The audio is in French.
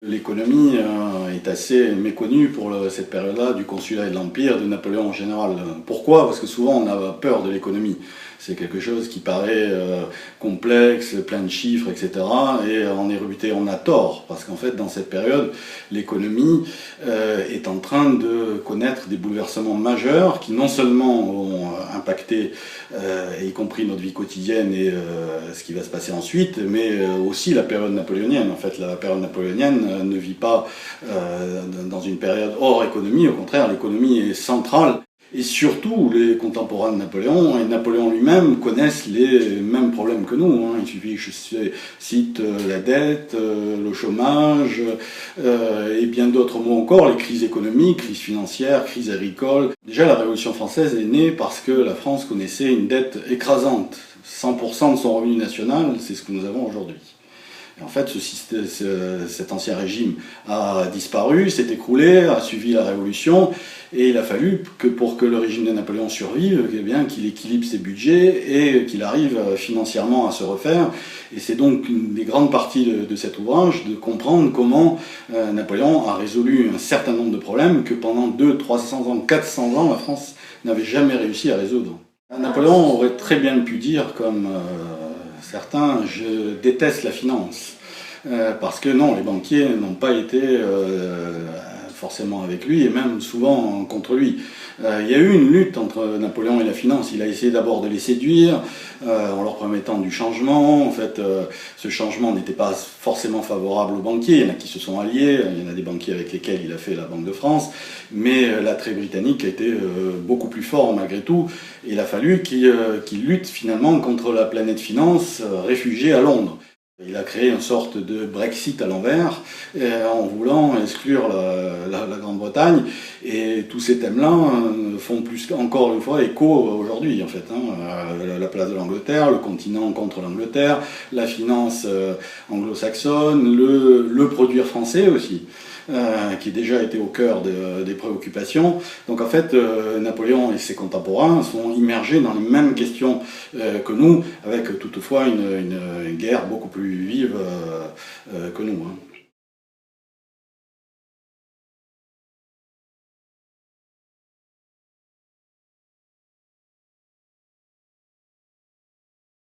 L'économie est assez méconnue pour cette période-là du consulat et de l'Empire, de Napoléon en général. Pourquoi? Parce que souvent on a peur de l'économie. C'est quelque chose qui paraît complexe, plein de chiffres, etc. Et on est rebuté, on a tort, parce qu'en fait dans cette période, l'économie est en train de connaître des bouleversements majeurs qui non seulement ont impacté, y compris notre vie quotidienne et ce qui va se passer ensuite, mais aussi la période napoléonienne. En fait, la période napoléonienne ne vit pas dans une période hors économie, au contraire, l'économie est centrale. Et surtout, les contemporains de Napoléon et Napoléon lui-même connaissent les mêmes problèmes que nous. Il suffit que je cite la dette, le chômage et bien d'autres mots encore, les crises économiques, crises financières, crises agricoles. Déjà, la Révolution française est née parce que la France connaissait une dette écrasante. 100% de son revenu national, c'est ce que nous avons aujourd'hui. Et en fait, cet ancien régime a disparu, s'est écroulé, a suivi la Révolution, et il a fallu que pour que le régime de Napoléon survive, eh bien, qu'il équilibre ses budgets et qu'il arrive financièrement à se refaire. Et c'est donc une des grandes parties de cet ouvrage de comprendre comment Napoléon a résolu un certain nombre de problèmes que pendant 200, 300 ans, 400 ans, la France n'avait jamais réussi à résoudre. Napoléon aurait très bien pu dire, comme certains, je déteste la finance, parce que non, les banquiers n'ont pas été forcément avec lui, et même souvent contre lui. Il y a eu une lutte entre Napoléon et la finance. Il a essayé d'abord de les séduire, en leur promettant du changement. En fait, ce changement n'était pas forcément favorable aux banquiers. Il y en a qui se sont alliés, il y en a des banquiers avec lesquels il a fait la Banque de France, mais l'attrait britannique a été beaucoup plus fort malgré tout. Et il a fallu qu'il lutte finalement contre la planète finance réfugiée à Londres. Il a créé une sorte de Brexit à l'envers, en voulant exclure la Grande-Bretagne. Et tous ces thèmes-là font plus encore une fois écho aujourd'hui, en fait. La place de l'Angleterre, le continent contre l'Angleterre, la finance anglo-saxonne, le produire français aussi. Qui déjà été au cœur des préoccupations. Donc en fait, Napoléon et ses contemporains sont immergés dans les mêmes questions que nous, avec toutefois une guerre beaucoup plus vive que nous.